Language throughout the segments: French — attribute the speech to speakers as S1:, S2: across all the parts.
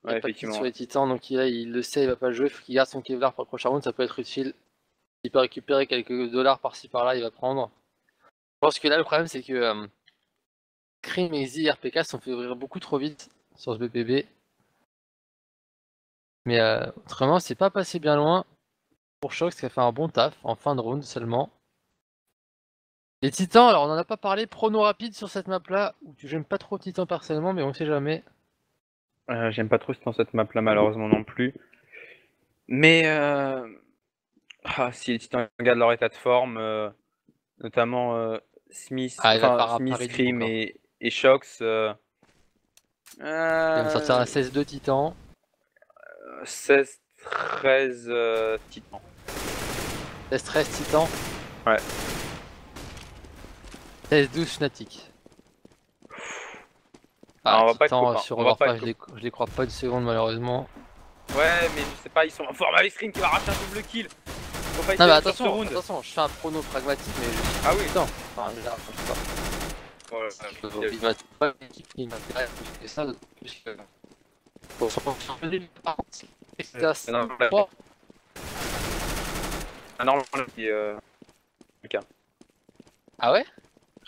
S1: Il n'y a pas de kill sur les titans, donc là il le sait, il va pas le jouer, il faut qu'il garde son Kevlar pour le prochain round, ça peut être utile. Il peut récupérer quelques dollars par-ci par-là, il va prendre. Je pense que là le problème c'est que Scream, Easy et RPK se sont fait ouvrir beaucoup trop vite sur ce BPB. Mais autrement c'est pas passé bien loin pour Shox qui a fait un bon taf en fin de round seulement. Les titans, alors on en a pas parlé, prono rapide sur cette map là, où j'aime pas trop titans personnellement, mais on sait jamais.
S2: J'aime pas trop cette map là malheureusement non plus. Mais si les titans gardent leur état de forme, notamment Smith, Scream et Shox.
S1: Il va me sortir un 16-2 titan.
S2: 16-13 titans.
S1: 16-13 titan.
S2: Ouais.
S1: 16-12 Fnatic.
S2: Ah, on va pas être
S1: Titan,
S2: copains.
S1: sur Overpass, je les crois pas une seconde malheureusement.
S2: Ouais, mais je sais pas, ils sont en forme avec Scream qui va racheter un double kill.
S1: Non mais attention, je fais un prono pragmatique mais je suis
S2: ah oui.
S1: titan. Enfin là, je sais pas. Il m'intéresse plus que ça, plus que... Pour s'en sortir par contre, c'est à 3.
S2: Ah non,
S1: Ah ouais?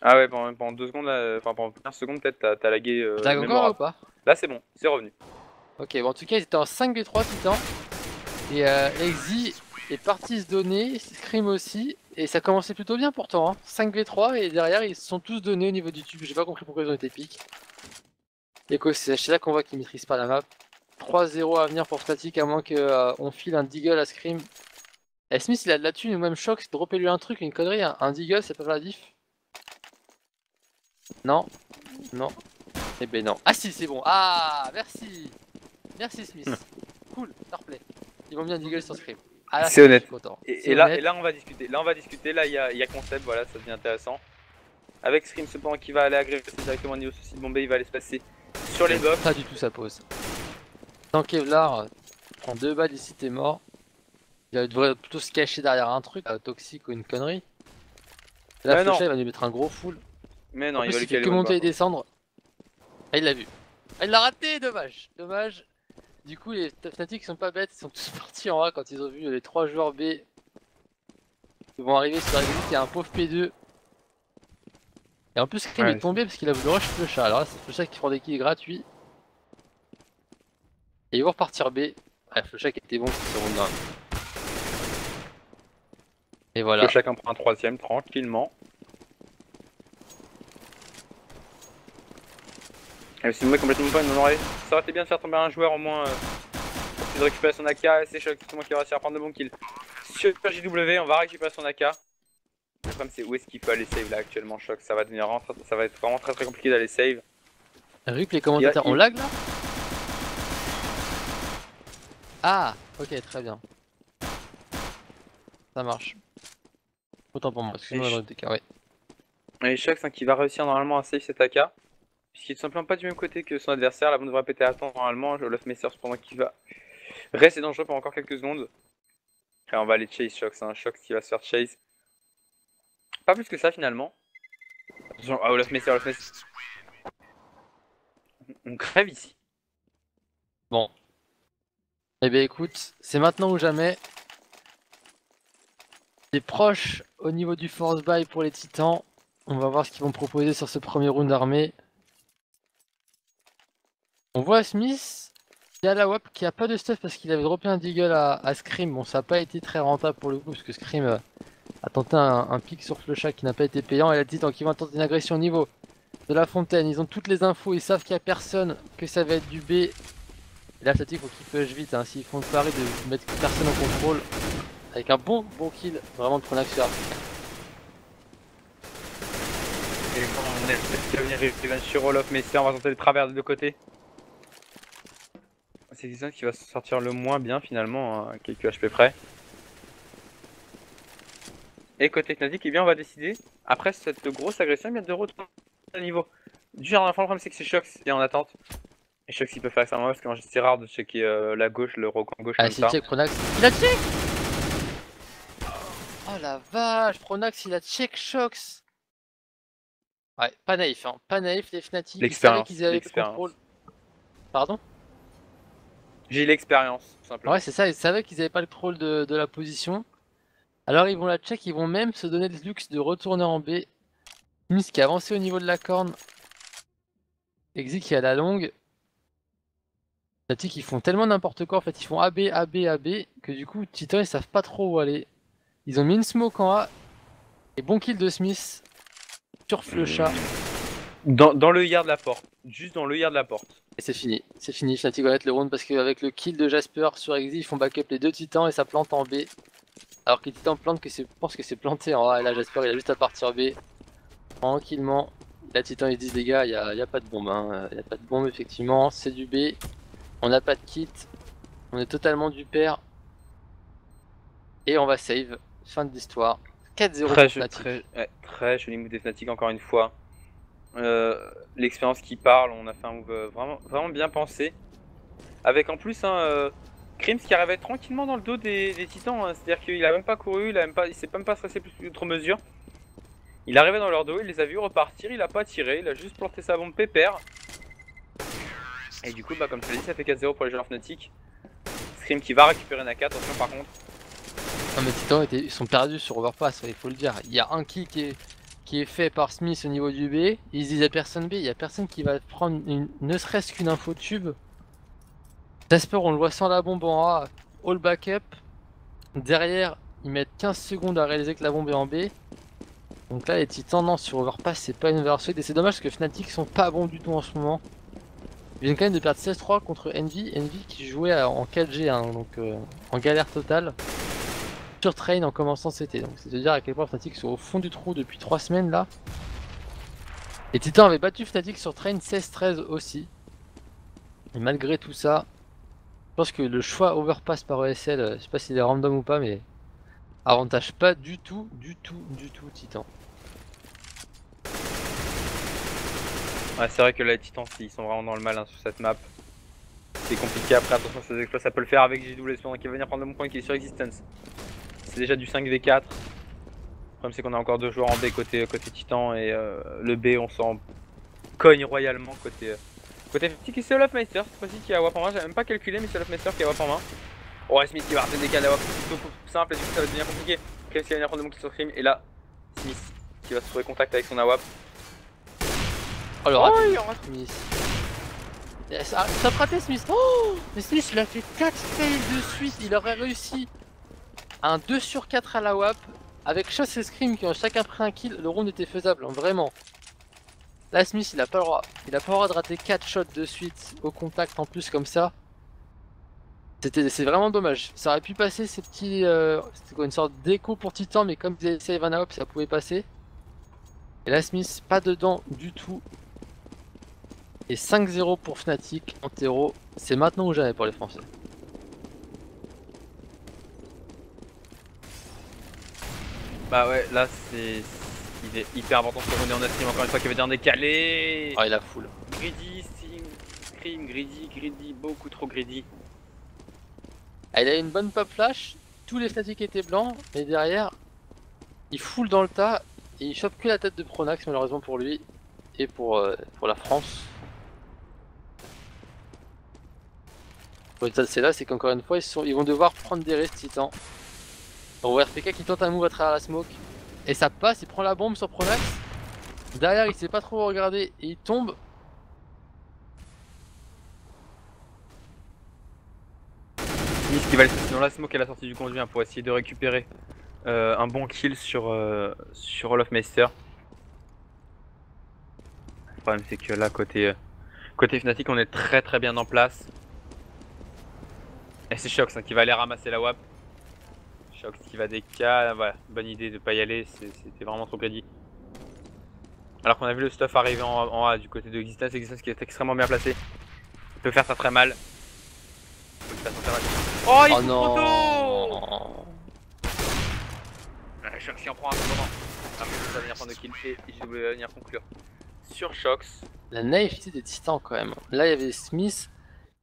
S2: Ah ouais, pendant 2 secondes, enfin pendant 15 secondes peut-être t'as lagué.
S1: T'as encore ou pas?
S2: Là c'est bon, c'est revenu.
S1: Ok, bon en tout cas ils étaient en 5v3 titans. Et Exy est parti se donner, Scream aussi. Et ça commençait plutôt bien pourtant, hein. 5v3 et derrière ils se sont tous donnés au niveau du tube. J'ai pas compris pourquoi ils ont été piques. Et quoi, c'est là qu'on voit qu'ils maîtrisent pas la map. 3-0 à venir pour Static à moins qu'on file un Deagle à Scream. Et Smith il a de la thune ou même Shox, dropper lui un truc, une connerie, un Deagle c'est pas la diff. Non, non, eh ben non. Ah si c'est bon, ah merci. Merci Smith, cool, fair play. Ils vont bien Deagle sur Scream. Ah,
S2: c'est honnête.
S1: Et
S2: là on va discuter, là il y a concept, voilà, ça devient intéressant. Avec Scream cependant qui va aller agresser directement au niveau souci de Bombay, il va aller se passer sur les buffs.
S1: Pas du tout sa pose. Tant Kevlar prend 2 balles ici, t'es mort. Il devrait plutôt se cacher derrière un truc, toxique ou une connerie. Là, Flusha, il va lui mettre un gros full.
S2: Mais non,
S1: en plus, il fait que monter et descendre. Ah, il l'a vu. Ah, il l'a raté, dommage. Dommage. Du coup, les Fnatic sont pas bêtes, ils sont tous partis en A quand ils ont vu les 3 joueurs B. Ils vont arriver sur la limite, il y a un pauvre P2. Et en plus, Scream est tombé parce qu'il a voulu rush Flusha. Alors là, c'est Flusha qui prend des kills gratuits. Et ils vont repartir B. Ah, Flusha qui était bon pour ce round 1. Et voilà.
S2: Chacun prend un troisième tranquillement. Si vous complètement pas, ça aurait été bien de faire tomber un joueur au moins pour de récupérer son AK. C'est Shox qui va réussir à prendre de bons kills. Sur JW, on va récupérer son AK. Le problème c'est où est-ce qu'il peut aller save là actuellement Shox. Ça va être vraiment très compliqué d'aller save.
S1: Rip les commentateurs, on lag là? Ah, ok, très bien. Ça marche. Autant pour moi, excuse-moi dans le DK, ouais.
S2: Et Shox qui va réussir normalement à save cet AK. Puisqu'il est tout simplement pas du même côté que son adversaire. La bombe devrait péter à temps normalement. Olaf Messers pendant qu'il va rester dangereux pendant encore quelques secondes. Après on va aller chase Shox, Shox qui va se faire chase. Pas plus que ça finalement. Attention, Olaf Messers. On crève ici.
S1: Bon. Eh bien écoute, c'est maintenant ou jamais. C'est proche au niveau du force buy pour les titans. On va voir ce qu'ils vont proposer sur ce premier round armé. On voit Smith qui a la WAP, qui a pas de stuff parce qu'il avait droppé un deagle à Scream. Bon, ça n'a pas été très rentable pour le coup parce que Scream a tenté un pic sur Flusha qui n'a pas été payant. Et la titan qui va tenter une agression au niveau de la fontaine. Ils ont toutes les infos, ils savent qu'il n'y a personne, que ça va être du B. Et là, il faut qu'ils push vite. S'ils font le pari de mettre personne en contrôle. Avec un bon kill, vraiment de Pronax sur
S2: Et bon, on est sur Olaf Messer, on va tenter de travers des deux côtés. C'est quelqu'un qui va se sortir le moins bien finalement, quelques HP près. Et côté Fnatic, eh bien on va décider, après cette grosse agression, bien de retourner à niveau. Du jardin d'enfant, le problème c'est que c'est Shox qui est en attente. Et Shox il peut faire ça parce que c'est rare de checker la gauche, le recoin gauche comme ça.
S1: Ah, c'est check Pronax. Il a check. Oh la vache, Pronax il a check Shox. Ouais, pas naïf, pas naïf les Fnatic, ils savaient qu'ils avaient le contrôle. Pardon?
S2: J'ai l'expérience, tout simplement.
S1: Ouais, c'est ça, ils savaient qu'ils avaient pas le contrôle de la position. Alors ils vont la check, ils vont même se donner le luxe de retourner en B. Smith qui a avancé au niveau de la corne. Exi qui a la longue. Fnatic ils font tellement n'importe quoi en fait, ils font AB, AB, AB que du coup Titan ils savent pas trop où aller. Ils ont mis une smoke en A. Et bon kill de Smith sur Flechat.
S2: Dans le yard de la porte. Juste dans le yard de la porte.
S1: Et c'est fini. C'est fini. Fnatic va être le round parce qu'avec le kill de Jasper sur Exi, ils font backup les deux titans et ça plante en B. Alors que les titans plantent pense que c'est planté en A. Et là Jasper il a juste à partir B. Tranquillement. La titan ils disent les gars, il y a pas de bombe. Hein. Y a pas de bombe effectivement. C'est du B. On n'a pas de kit. On est totalement du père. Et on va save. Fin de l'histoire. 4-0 pour Fnatic.
S2: Très joli move des Fnatic encore une fois. L'expérience qui parle, on a fait un move vraiment bien pensé. Avec en plus Krims qui arrivait tranquillement dans le dos des titans. Hein. C'est-à-dire qu'il a même pas couru, il s'est même pas stressé plus outre mesure. Il arrivait dans leur dos, il les a vus repartir, il a pas tiré, il a juste planté sa bombe pépère. Et du coup, comme je l'ai dit, ça fait 4-0 pour les joueurs Fnatic. Scream qui va récupérer Naka, attention par contre.
S1: Non mais Titans ils sont perdus sur Overpass, il faut le dire. Il y a un kill qui est fait par Smith au niveau du B. Ils se disent à personne B, il y a personne qui va prendre ne serait-ce qu'une info tube. Jasper on le voit sans la bombe en A, all backup. Derrière ils mettent 15 secondes à réaliser que la bombe est en B. Donc là les Titans non sur Overpass c'est pas une oversuite et c'est dommage parce que Fnatic sont pas bons du tout en ce moment. Ils viennent quand même de perdre 16-3 contre Envy qui jouait en 4G hein, donc en galère totale. Sur Train en commençant CT, donc c'est à dire à quel point Fnatic sont au fond du trou depuis 3 semaines là. Et Titan avait battu Fnatic sur Train 16-13 aussi. Et malgré tout ça, je pense que le choix overpass par ESL, je sais pas s'il est random ou pas, mais avantage pas du tout Titan.
S2: Ouais, c'est vrai que les Titans, ils sont vraiment dans le mal sur cette map. C'est compliqué après, attention, ces exploits, ça peut le faire avec JW pendant qu'il va venir prendre le bon point qui est sur Existence. C'est déjà du 5v4. Le problème, c'est qu'on a encore deux joueurs en B côté Titan et le B, on s'en cogne royalement côté Fnatic. Et c'est Olofmeister cette fois-ci qui a WAP en main. J'avais même pas calculé, mais c'est Olofmeister qui a WAP en main. Oh, Smith qui va rater des décalé, WAP plutôt simple et du coup, ça va devenir compliqué. Krim qui va venir prendre le bon kill sur Krim et là, Smith qui va se trouver contact avec son AWAP.
S1: Oh le raté Smith. Ça a raté Smith. Oh mais Smith il a fait 4 fails de suite, il aurait réussi un 2 sur 4 à la WAP. Avec Shots et Scream qui ont chacun pris un kill, le round était faisable, hein, vraiment. Là Smith il a pas le droit. Il a pas le droit de rater 4 shots de suite au contact en plus comme ça. C'est vraiment dommage. Ça aurait pu passer ces petits. C'était quoi une sorte d'écho pour Titan, mais comme ils avaient save un AWP, ça pouvait passer. Et là Smith pas dedans du tout. Et 5-0 pour Fnatic en terreau. C'est maintenant ou jamais pour les Français.
S2: Bah ouais, là c'est. Il est hyper important de se revenir en stream encore une fois qui va dire décalé.
S1: Ah il a full.
S2: Greedy, Scream, greedy, beaucoup trop greedy.
S1: Ah, il a une bonne pop flash, tous les Fnatic étaient blancs, et derrière, il full dans le tas, et il chope que la tête de Pronax malheureusement pour lui, et pour la France. C'est là, c'est qu'encore une fois, ils vont devoir prendre des risques Titan. Bon, RPK qui tente un move à travers la smoke, et ça passe, il prend la bombe sur Pronax. Derrière, il sait pas trop regarder, et il tombe.
S2: Smith qui va laisser dans la smoke à la sortie du conduit pour essayer de récupérer un bon kill sur Olofmeister. Le problème c'est que là côté Fnatic on est très bien en place. Et c'est Shox qui va aller ramasser la WAP. Shox qui va DK, voilà, bonne idée de pas y aller, c'était vraiment trop greedy. Alors qu'on a vu le stuff arriver en A du côté de Existence qui est extrêmement bien placé. Il peut faire ça très mal. Oh, il fout trop tôt. Shox qui en prend un peu moment. Après il va venir prendre le kill et JW va venir conclure sur Shox.
S1: La naïveté des Titans quand même. Là il y avait Smith,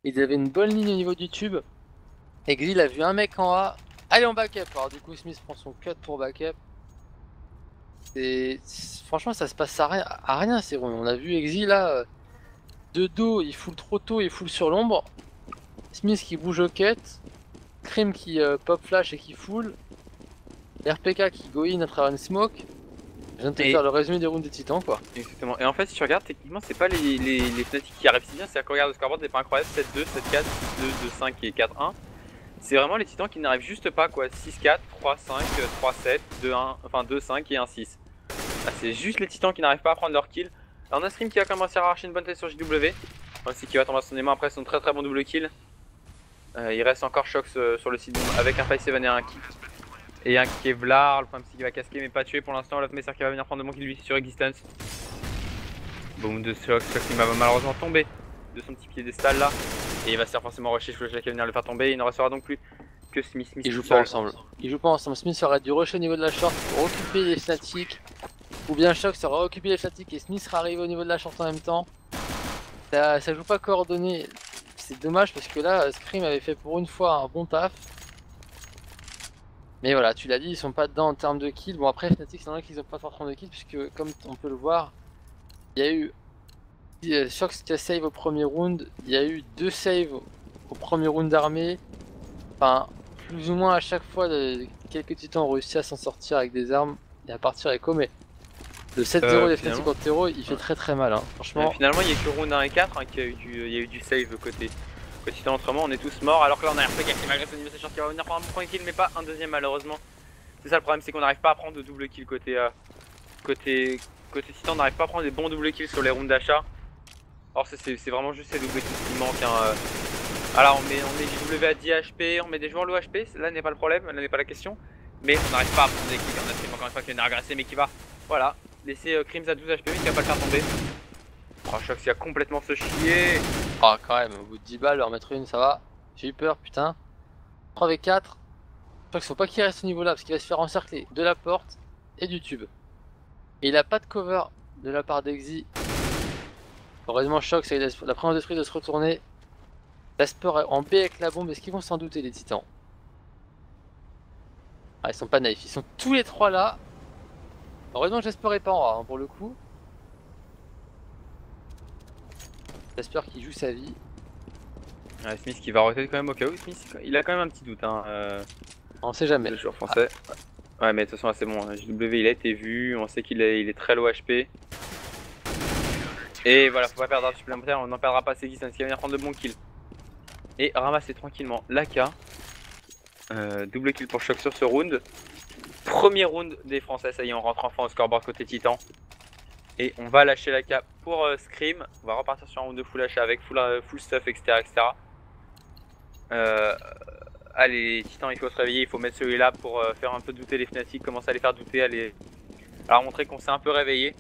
S1: il avait une bonne ligne au niveau du tube. Exil a vu un mec en A. Allez en backup. Alors du coup Smith prend son cut pour backup. Et franchement ça se passe à rien c'est bon. On a vu Exil là de dos, il full trop tôt, il full sur l'ombre. Smith qui bouge au cut, Scream qui pop flash et qui full, RPK qui go in à travers une smoke. Je viens de te faire le résumé des rounds des titans quoi.
S2: Exactement. Et en fait si tu regardes techniquement c'est pas les Fnatic qui arrivent si bien, c'est-à-dire qu'on regarde le scoreboard c'est pas incroyable, 7-2, 7-4, 6-2, 2-5 et 4-1. C'est vraiment les titans qui n'arrivent juste pas quoi, 6-4, 3-5, 3-7, 2-1, enfin 2-5 et 1-6. Ah, c'est juste les titans qui n'arrivent pas à prendre leur kill. Alors on a Scream qui va commencer à arracher une bonne tête sur JW. Aussi qui va tomber à son aimant après son très bon double kill. Il reste encore Shox sur le site avec un 5-7 et un kill. Et un Kevlar, le problème c'est qu'il va casquer mais pas tuer pour l'instant. L'autre Messer qui va venir prendre de bon kill lui sur Existence. Boom de Shox, Shox qui va malheureusement tomber de son petit piédestal là. Et il va se faire forcément rusher Flush qui va venir le faire tomber. Il ne restera donc plus que Smith.
S1: Ils jouent pas ensemble. Ils jouent pas ensemble. Smith aurait dû rusher au niveau de la short pour occuper les Fnatic. Ou bien Shox aurait occupé les Fnatic et Smith sera arrivé au niveau de la short en même temps. Ça joue pas coordonné. C'est dommage parce que là, Scream avait fait pour une fois un bon taf. Mais voilà, tu l'as dit, ils sont pas dedans en termes de kills. Bon après Fnatic, c'est vrai qu'ils ont pas forcément de kills puisque comme on peut le voir, il y a eu Shox qui a save au premier round, il y a eu 2 saves au premier round d'armée. Enfin, plus ou moins à chaque fois, quelques titans ont réussi à s'en sortir avec des armes et à partir éco, mais le 7-0 des Fnatic contre Hero, il fait très mal, hein. Franchement.
S2: Finalement, il n'y a que round 1 et 4 hein, il y a eu du save côté titan, autrement on est tous morts. Alors que là, on a RPK qui malgré son niveau qui va venir prendre un premier kill, mais pas un deuxième malheureusement. C'est ça le problème, c'est qu'on n'arrive pas à prendre de double kill côté titan, on n'arrive pas à prendre des bons double kills sur les rounds d'achat. Or, c'est vraiment juste ces double kills qui manquent. Hein. Alors, on met du W à 10 HP, on met des joueurs low HP, là n'est pas le problème, là n'est pas la question. Mais on n'arrive pas à prendre des kills. On a Scream encore une fois qui vient agressé, mais qui va, voilà, laisser Crims à 12 HP, mais qui va pas le faire tomber. Oh, Shox, il a complètement se chier.
S1: Oh, quand même, au bout de 10 balles, leur mettre une, ça va. J'ai eu peur, putain. 3v4. Shox, faut pas qu'il reste au niveau là, parce qu'il va se faire encercler de la porte et du tube. Et il a pas de cover de la part d'Exy. Heureusement, Shox a eu la présence d'esprit de se retourner. Jasper est en B avec la bombe, est-ce qu'ils vont s'en douter, les titans? Ah, ils sont pas naïfs, ils sont tous les trois là. Heureusement que Jasper est pas en A, hein, pour le coup. Jasper qui joue sa vie.
S2: Ouais, Smith qui va roter quand même au cas où. Smith, il a quand même un petit doute. Hein,
S1: on sait jamais.
S2: Le joueur français. Ah. Ouais, mais de toute façon, c'est bon. JW, il a été vu. On sait qu'il est très low HP. Et voilà, faut pas perdre un supplémentaire. On n'en perdra pas. C'est Distance qui va venir prendre de bons kills. Et ramasser tranquillement l'AK. Double kill pour Shox sur ce round. Premier round des Français. Ça y est, on rentre enfin au scoreboard côté Titan. Et on va lâcher l'AK pour Scream. On va repartir sur un round de full achat avec full stuff, etc. Allez, les titans, il faut se réveiller. Il faut mettre celui-là pour faire un peu douter les Fnatic. Commencer à les faire douter. Alors montrer qu'on s'est un peu réveillé.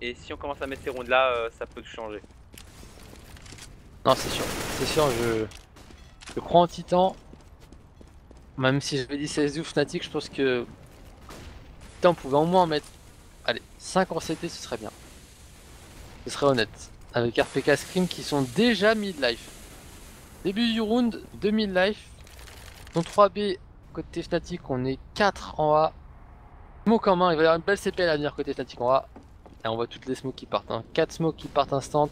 S2: Et si on commence à mettre ces rounds là, ça peut tout changer.
S1: Non, c'est sûr, je crois en Titan. Même si je vais dire CSU Fnatic, je pense que Titan pouvait au moins en mettre, allez, 5 en CT, ce serait bien. Ce serait honnête. Avec RPK Scream qui sont déjà mid-life. Début du round, 2000 life. Donc 3B côté Fnatic, on est 4 en A. Smoke en main, il va y avoir une belle CP à venir côté Fnatic en A. Et on voit toutes les smokes qui partent. Hein. 4 smokes qui partent instant.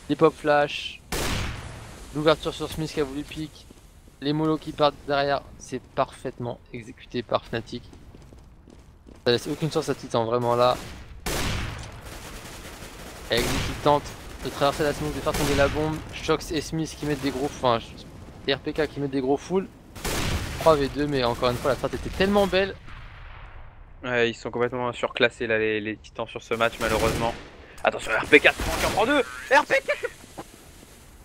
S1: Les pop flash. L'ouverture sur Smith qui a voulu pique. Les molos qui partent derrière. C'est parfaitement exécuté par Fnatic. Ça laisse aucune chance à Titan, vraiment là. Et Exy qui tente de traverser la smoke, de faire tomber la bombe. Shox et Smith qui mettent des gros. Enfin, et RPK qui mettent des gros fulls. 3v2, mais encore une fois, la strat était tellement belle.
S2: Ouais, ils sont complètement surclassés là, les titans sur ce match, malheureusement. Attention, RPK qui en prend 2. RPK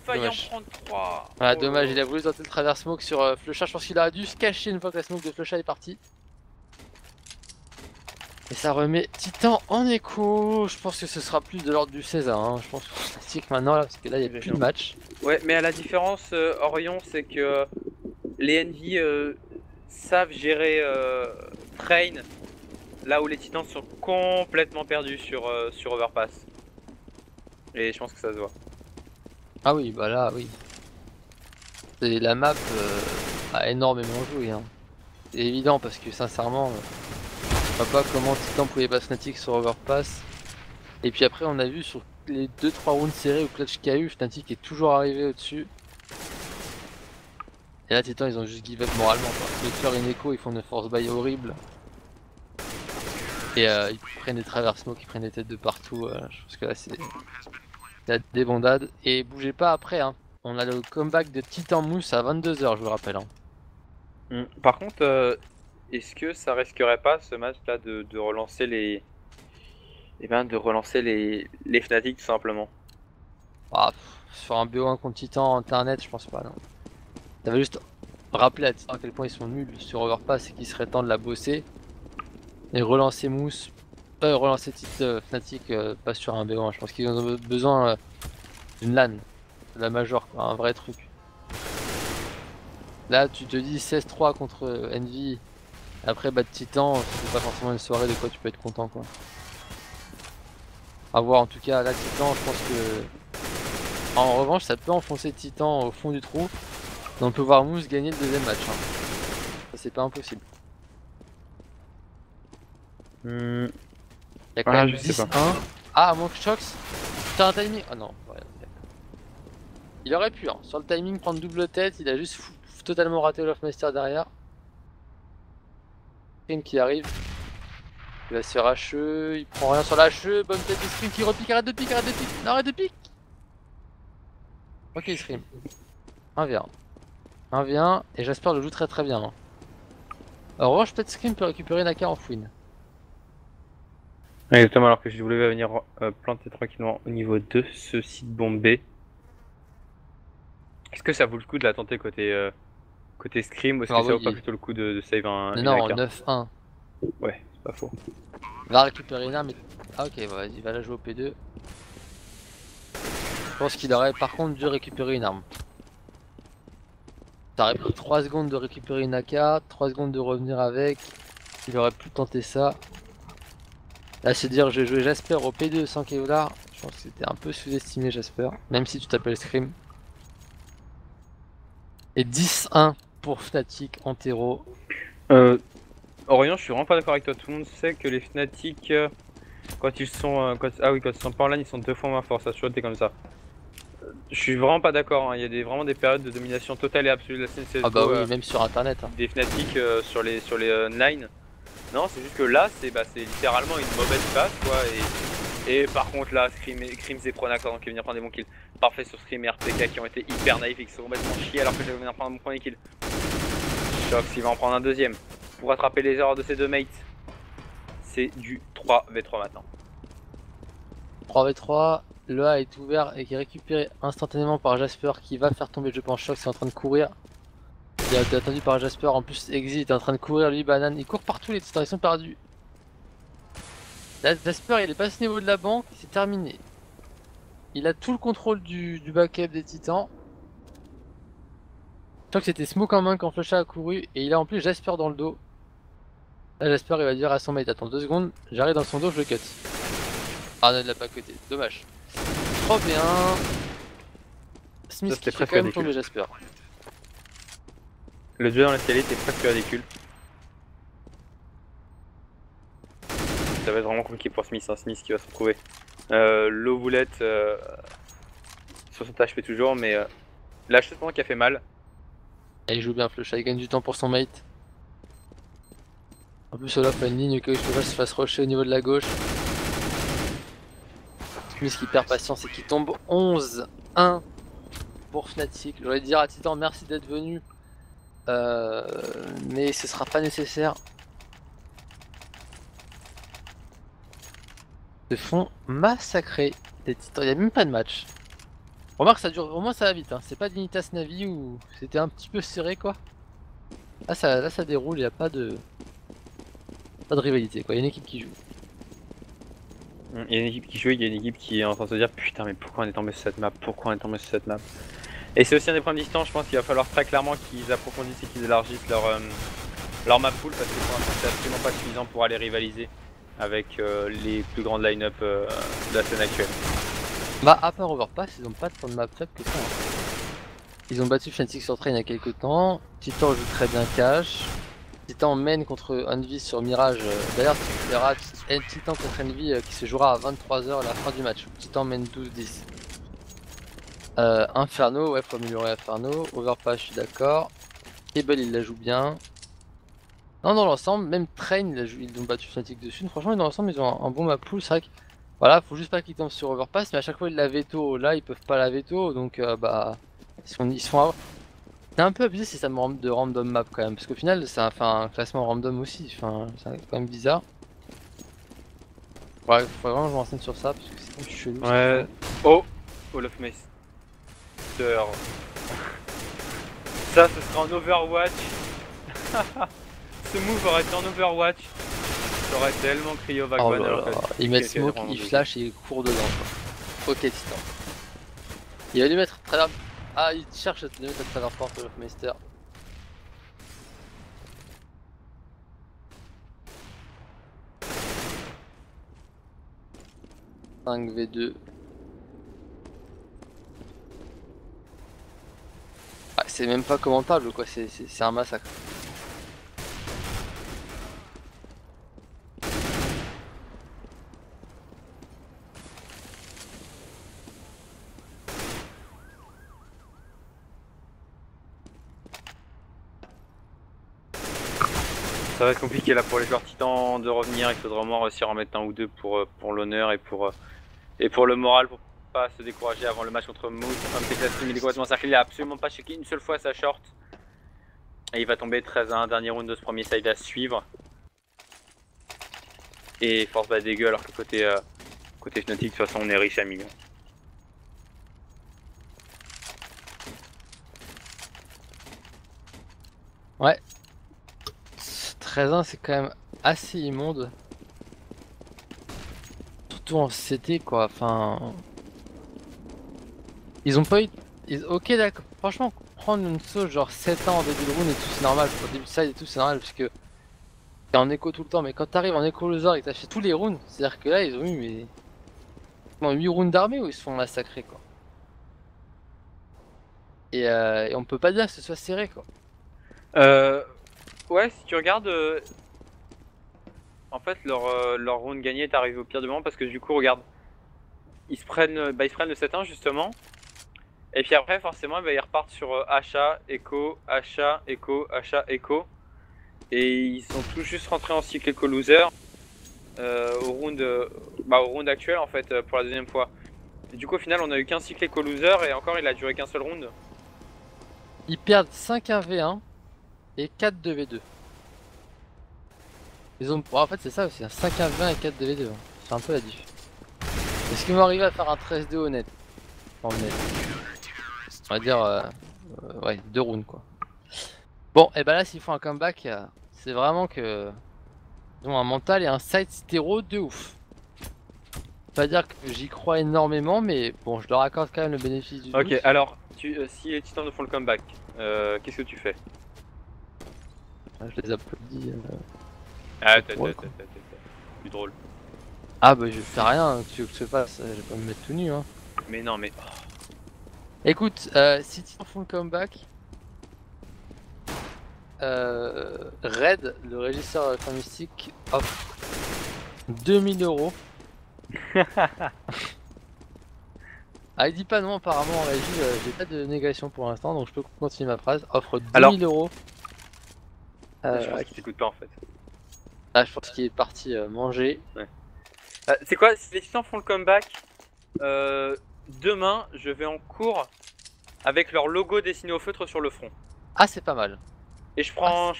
S2: failli en prendre 3.
S1: Voilà, dommage, il a voulu tenter le travers smoke sur Flusha. Je pense qu'il aurait dû se cacher une fois que la smoke de Flusha est partie. Et ça remet Titan en écho. Je pense que ce sera plus de l'ordre du 16 hein. Je pense que c'est statique maintenant là, parce que là il n'y a plus de match.
S2: Ouais, mais à la différence, Orion, c'est que les Envy savent gérer Train. Là où les titans sont complètement perdus sur Overpass. Et je pense que ça se voit.
S1: Ah oui, bah là, oui. Et la map a énormément joué. Hein. C'est évident parce que sincèrement, je vois pas comment Titan pouvait battre Fnatic sur Overpass. Et puis après, on a vu sur les 2-3 rounds serrés au clutch qu'il y a eu, Fnatic est toujours arrivé au-dessus. Et là Titan ils ont juste give up moralement quoi. Les tueurs Ineco ils font une force buy horrible. Et ils prennent des travers smoke, ils prennent des têtes de partout. Je pense que là c'est la débandade. Et bougez pas après hein. On a le comeback de Titan Mousse à 22h je vous le rappelle hein.
S2: Par contre, est-ce que ça risquerait pas ce match là de relancer les. Eh ben de relancer les Fnatic tout simplement.
S1: Ah, sur un BO1 contre Titan internet je pense pas non. Ça va juste rappeler à Titan à quel point ils sont nuls sur Overpass et qu'il serait temps de la bosser. Et relancer Mousse, relancer Fnatic pas sur un BO1. Je pense qu'ils ont besoin d'une LAN, de la Major, quoi, un vrai truc. Là tu te dis 16-3 contre Envy, après battre Titan, c'est pas forcément une soirée de quoi tu peux être content quoi. A voir en tout cas là Titan je pense que en revanche ça peut enfoncer Titan au fond du trou. Et on peut voir Mousse gagner le deuxième match hein. Ça c'est pas impossible. Il y a quand même 10-1. Ah Monk Shox, t'as un timing. Ah non, ouais, il aurait pu hein. Sur le timing prendre double tête, il a juste totalement raté Olofmeister derrière. Scream qui arrive. Il va se faire HE, il prend rien sur la HE, bonne tête de Scream qui repique, arrête de pique, non, arrête de pique. Ok Scream. 1v1. 1v1 et Jasper le joue très très bien. Hein. En revanche peut-être Scream peut récupérer Naka en fouine.
S2: Exactement, alors que je voulais venir planter tranquillement au niveau de ce site bombé. Est-ce que ça vaut le coup de la tenter côté Scream ou est-ce que ça vaut pas plutôt le coup de save un
S1: non, 9-1.
S2: Ouais, c'est pas faux.
S1: Va récupérer une arme mais... Ah ok, vas-y, il va la jouer au P2. Je pense qu'il aurait par contre dû récupérer une arme. Ça aurait pris 3 secondes de récupérer une AK, 3 secondes de revenir avec. Il aurait pu tenter ça. Là c'est dire j'ai joué Jasper au P2 sans Kevlar. Je pense que c'était un peu sous-estimé Jasper. Même si tu t'appelles Scream. Et 10-1 pour Fnatic en terreau.
S2: Orion, je suis vraiment pas d'accord avec toi. Tout le monde sait que les Fnatic, quand ils sont, quand ils sont pas en LAN, ils sont 2 fois moins forts. Ça a toujours été comme ça. Je suis vraiment pas d'accord. Hein. Il y a vraiment des périodes de domination totale et absolue de la scène CSGO.
S1: Ah bah oui, même sur internet. Hein.
S2: Des Fnatic sur les online. Non, c'est juste que là, c'est littéralement une mauvaise phase quoi. Et par contre là, Scream et Pronacor qui viennent prendre des bons kills. Parfait sur Scream et RPK qui ont été hyper naïfs et qui sont complètement chiés alors que je vais venir prendre mon premier kill. Shox il va en prendre un deuxième pour rattraper les erreurs de ses deux mates. C'est du 3v3 maintenant.
S1: 3v3, le A est ouvert et qui est récupéré instantanément par Jasper qui va faire tomber je pense Shox, c'est en train de courir. Il a été attendu par Jasper, en plus Exit est en train de courir lui, Banane, il court partout, les titans ils sont perdus. Là, Jasper il est pas à ce niveau de la banque, c'est terminé. Il a tout le contrôle du backup des titans. Je crois que c'était Smoke en main quand Flusha a couru et il a en plus Jasper dans le dos. Là Jasper il va dire à son mate attends 2 secondes, j'arrive dans son dos, je le cut. Ah non il l'a pas cuté, dommage. 3v1. Smith qui fait quand même tomber Jasper.
S2: Le duel dans l'escalier était presque ridicule. Ça va être vraiment compliqué pour Smith, hein. Smith qui va se retrouver. Low bullet sur son HP toujours, mais la chose qui a fait mal.
S1: Et il joue bien Flusha, il gagne du temps pour son mate. En plus Olaf a une ligne que Flusha se fasse rusher au niveau de la gauche. Smith qui perd patience et qui tombe 11-1 pour Fnatic. J'aurais dire à Titan merci d'être venu. Mais ce sera pas nécessaire. Se font massacrer des Titans, il n'y a même pas de match. Remarque ça dure, au moins ça va vite, hein. C'est pas d'Initas Navi où c'était un petit peu serré quoi. Là ça déroule, il n'y a pas de rivalité quoi, il y a une équipe qui joue.
S2: Il y a une équipe qui joue, il y a une équipe qui est en train de se dire putain mais pourquoi on est tombé sur cette map, Et c'est aussi un des problèmes distants, je pense qu'il va falloir très clairement qu'ils approfondissent et qu'ils élargissent leur map pool parce que pour l'instant c'est absolument pas suffisant pour aller rivaliser avec les plus grandes line-up de la scène actuelle.
S1: Bah à part Overpass, ils ont pas tant de map faible que ça. Hein. Ils ont battu Fnatic sur Train il y a quelques temps, Titan joue très bien cash, Titan mène contre Envy sur Mirage, d'ailleurs tu verras Titan contre Envy qui se jouera à 23h à la fin du match, Titan mène 12-10. Inferno, ouais faut améliorer Inferno, Overpass je suis d'accord, Cable il la joue bien. Non, dans l'ensemble, même Train ils l'ont battu Fnatic dessus. Franchement, dans l'ensemble, ils ont un bon map pool. C'est vrai que voilà, faut juste pas qu'ils tombent sur Overpass, mais à chaque fois ils la veto. Là, ils peuvent pas la veto, donc bah ils se font avoir. C'est un peu abusé si ça me rend de random map quand même, parce qu'au final, ça fait un classement random aussi. Enfin, c'est quand même bizarre. Ouais, faut vraiment que je me renseigne sur ça, parce que c'est quand même chelou.
S2: Ouais. Oh, Olaf Meister. Ça, ce sera en Overwatch. Ce move aurait été en Overwatch. J'aurais tellement crié au
S1: Oh
S2: Vagwan
S1: là
S2: alors
S1: là,
S2: que
S1: il met smoke, il flash et il court dedans quoi. Ok Titan. Il va lui mettre travers. Ah, il cherche à lui mettre à travers porte Olaf Meister. « 5v2. Ah, c'est même pas commentable quoi, c'est un massacre.
S2: ça va être compliqué là pour les joueurs titans de revenir. Il faudra vraiment réussir à en mettre un ou deux pour l'honneur et pour le moral pour pas se décourager avant le match contre Moose. Comme c'est classé, il est complètement cerclé, il a absolument pas checké une seule fois sa short. Et il va tomber 13-1, dernier round de ce premier side à suivre. Et force bat dégueu alors que côté Fnatic, de toute façon on est riche à millions.
S1: Ouais. 13-1 c'est quand même assez immonde. Surtout en CT quoi, enfin... Ils ont pas eu... Ok d'accord, franchement prendre une sauce genre 7 ans en début de round et tout c'est normal, au début de side et tout c'est normal parce que t'es en écho tout le temps, mais quand t'arrives en écho loser et que t'achètes tous les rounds, c'est à dire que là ils ont eu mais... 8 rounds d'armée où ils se font massacrer quoi. Et on peut pas dire que ce soit serré quoi.
S2: Ouais, si tu regardes, en fait leur round gagné est arrivé au pire du moment parce que du coup regarde, ils se prennent le 7-1 justement. Et puis après forcément ils repartent sur achat, écho, achat, écho, achat, écho. Et ils sont tous juste rentrés en cycle écho loser au round actuel en fait pour la deuxième fois. Et du coup au final on a eu qu'un cycle écho loser et encore il a duré qu'un seul round.
S1: Ils perdent 5-1v1 et 4-2v2. Ils ont... Bon, en fait c'est ça aussi, 5-1v1 et 4-2v2. Hein. C'est un peu la diff. Est-ce qu'ils vont arriver à faire un 13-2 honnête? En net. On va dire ouais, 2 rounds quoi. Bon, et bah là s'ils font un comeback, c'est vraiment que ils ont un mental et un side stéro de ouf. Pas dire que j'y crois énormément, mais bon, je leur accorde quand même le bénéfice du doute.
S2: Ok, alors si les Titans font le comeback, qu'est-ce que tu fais?
S1: Je les applaudis.
S2: Ah,
S1: drôle,
S2: plus drôle.
S1: Ah bah je fais rien, tu veux que je fasse, je vais pas me mettre tout nu hein.
S2: Mais non, mais.
S1: Écoute, si Titans font le comeback, Red, le régisseur de Mystique, offre 2000 €. Ah il dit pas non apparemment en régie, j'ai pas de négation pour l'instant donc je peux continuer ma phrase. Offre 2000 €.
S2: Je pense qu'il t'écoute pas en fait.
S1: Ah je pense qu'il est parti manger.
S2: Ouais. C'est quoi, si les Titans font le comeback, demain je vais en cours avec leur logo dessiné au feutre sur le front.
S1: Ah c'est pas mal.
S2: Et je prends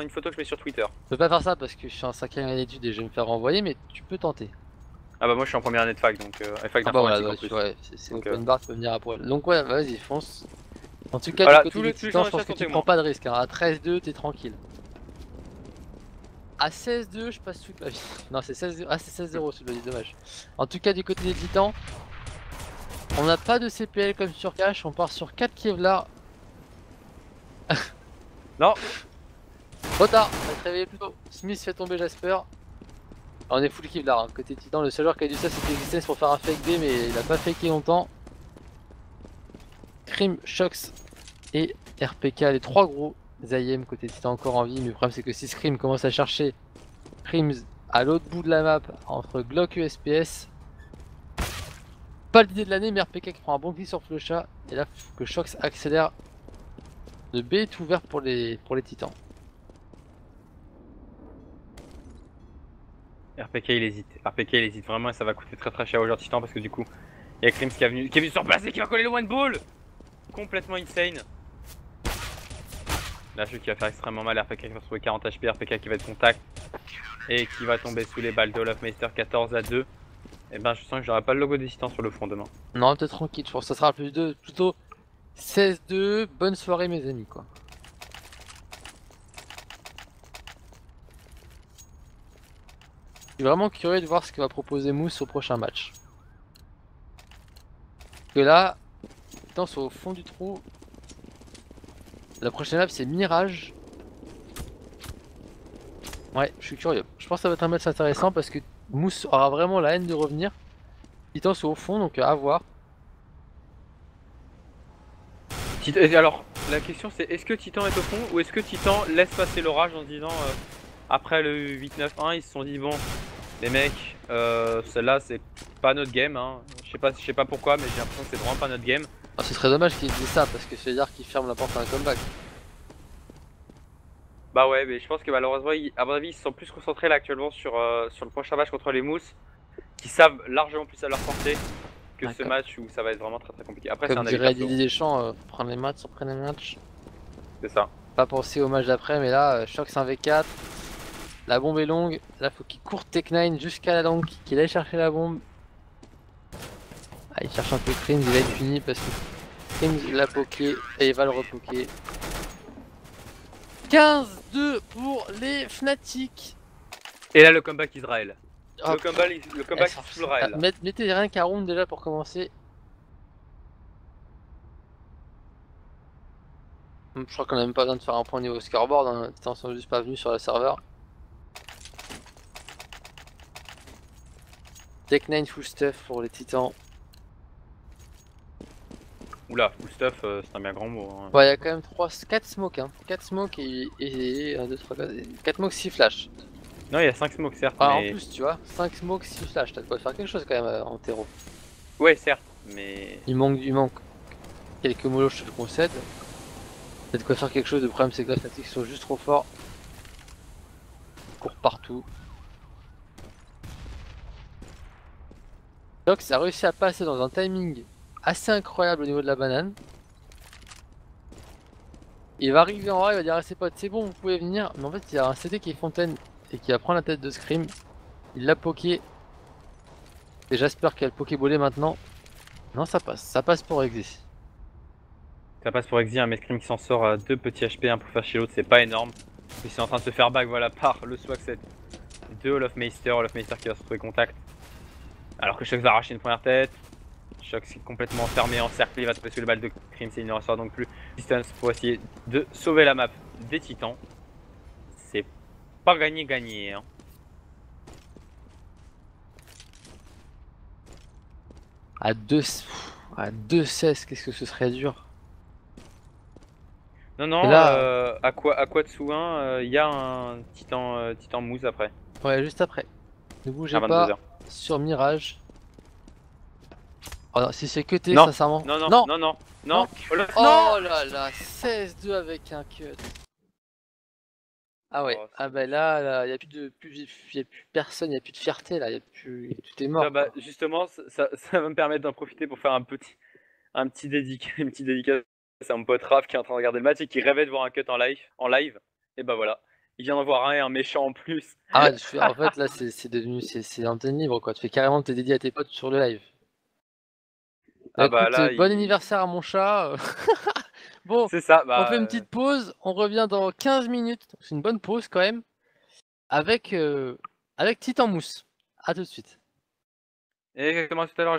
S2: une photo que je mets sur Twitter.
S1: Je peux pas faire ça parce que je suis en 5ème année d'études et je vais me faire renvoyer, mais tu peux tenter.
S2: Ah bah moi je suis en première année de fac donc fac
S1: Ah bah voilà,
S2: d'informatique en plus.
S1: ouais, c'est open bar, tu peux venir après. Donc ouais, vas-y, fonce. En tout cas,
S2: Voilà,
S1: du côté des Titans, je pense que tu prends pas de risque. Hein. À 13-2, t'es tranquille. À 16-2, je passe toute ma vie. Non, c'est 16-0. Ah, c'est 16-0, c'est dommage. En tout cas, du côté des Titans, on n'a pas de CPL comme sur Cash. On part sur 4 Kevlar.
S2: Non.
S1: Trop tard, on va te réveiller plus tôt. Smith fait tomber Jasper. On est full Kevlar. Hein. Côté Titan, le seul joueur qui a dit ça, c'était Existence pour faire un fake D, mais il a pas faké longtemps. Krim, Shox et RPK, les 3 gros Zayem côté Titan encore en vie, mais le problème c'est que si Scream commence à chercher Crims à l'autre bout de la map entre Glock et USPS, pas l'idée de l'année, mais RPK qui prend un bon clic sur Flocha, et là faut que Shox accélère Le B est ouvert pour les titans.
S2: RPK il hésite vraiment et ça va coûter très très cher aux joueurs titans parce que du coup il y a Crims qui est venu se replacer, qui va coller le one ball. Complètement insane. Là je qui va faire extrêmement mal, RPK qui va se trouver 40 HP, RPK qui va être contact et qui va tomber sous les balles de Olofmeister 14-2. Et ben je sens que j'aurai pas le logo des titans sur le front demain.
S1: Non, peut-être tranquille, je pense que ça sera plutôt 16-2, bonne soirée mes amis quoi. Je suis vraiment curieux de voir ce que va proposer Mousse au prochain match. Parce que là, les titans sont au fond du trou. La prochaine map c'est Mirage. Ouais, je suis curieux. Je pense que ça va être un match intéressant parce que Mousse aura vraiment la haine de revenir. Les titans sont au fond donc à voir.
S2: Alors la question c'est est-ce que Titan est au fond ou est-ce que Titan laisse passer l'orage en se disant après le 8-9-1 ils se sont dit bon les mecs celle-là c'est pas notre game hein. Je sais pas pourquoi mais j'ai l'impression que c'est vraiment pas notre game.
S1: Ah, ce serait dommage qu'ils disent ça parce que ça veut dire qu'ils ferment la porte à un comeback.
S2: Bah ouais mais je pense que malheureusement à mon avis ils se sont plus concentrés là actuellement sur le prochain match contre les Mousses qui savent largement plus à leur portée que ce match où ça va être vraiment très très compliqué. Après c'est
S1: Comme
S2: un avis
S1: dirait
S2: perso.
S1: Didier Deschamps, faut prendre les matchs, on prend les matchs.
S2: C'est ça.
S1: Pas penser au match d'après mais là, Shox 1v4. La bombe est longue, là faut qu'il court Tech9 jusqu'à la longue, qu'il aille chercher la bombe. Ah, il cherche un peu Crims, il va être puni parce que Crims l'a poké et il va le repoker. 15-2 pour les Fnatic.
S2: Et là le comeback Israël.
S1: Oh,
S2: le comeback full Raël.
S1: Mettez rien qu'un round déjà pour commencer. Je crois qu'on a même pas besoin de faire un point niveau scoreboard, hein. Les titans sont juste pas venus sur le serveur. Tech9 full stuff pour les titans.
S2: Oula, full stuff c'est un bien grand mot. Hein.
S1: Ouais, il y a quand même 4 smokes, hein. 4 smokes et 1, 2, 3, 4 smokes, 6 flash.
S2: Non, il y a 5 smokes certes.
S1: Ah,
S2: mais...
S1: en plus, tu vois, 5 smokes, 6 flash, t'as de quoi faire quelque chose quand même en terreau.
S2: Ouais, certes, mais.
S1: Il manque quelques molos, je te le concède. T'as de quoi faire quelque chose, le problème c'est que les Fnatic sont juste trop forts. Ils courent partout. Shox a réussi à passer dans un timing assez incroyable au niveau de la banane. Il va arriver en A, il va dire à ses potes c'est bon vous pouvez venir, mais en fait il y a un CT qui est Fontaine et qui va prendre la tête de Scream. Il l'a poké. Et j'espère qu'elle pokéballé maintenant. Non ça passe pour Exi.
S2: Ça passe pour Exi, un Mescrim qui s'en sort à 2 petits HP, un pour faire chez l'autre, c'est pas énorme. Mais c'est en train de se faire back voilà par le swag set de Olofmeister qui va se trouver contact. Alors que Shox va arracher une première tête. Shox est complètement fermé, encerclé, il va tomber sous les balles de Crims et il ne ressort donc plus distance pour essayer de sauver la map des titans. C'est pas gagné hein.
S1: À 2-16, qu'est-ce que ce serait dur.
S2: Non non, là... à quoi dessous 1, il y a un titan mousse après.
S1: Ouais juste après. Ne bougez
S2: à
S1: pas
S2: 22h.
S1: sur Mirage. Oh non, si c'est que T,
S2: Non.
S1: sincèrement.
S2: Non.
S1: Oh là là, 16-2 avec un cut. Ah ouais,
S2: Oh,
S1: ah bah là, y a plus personne, y a plus de fierté là, tout est mort.
S2: Ah bah, justement, ça va me permettre d'en profiter pour faire une petite dédicace à mon pote Raph qui est en train de regarder le match et qui rêvait de voir un cut en live. Et bah voilà, il vient d'en voir un méchant en plus.
S1: Ah ouais, en fait là c'est devenu, c'est antenne libre quoi, tu fais carrément tes dédiés à tes potes sur le live.
S2: Ah bah
S1: écoute,
S2: là,
S1: bon anniversaire à mon chat. Bon,
S2: c'est ça,
S1: on fait une petite pause, on revient dans 15 minutes, c'est une bonne pause quand même, avec Titan Mousse. A tout de suite.
S2: Exactement, tout à l'heure,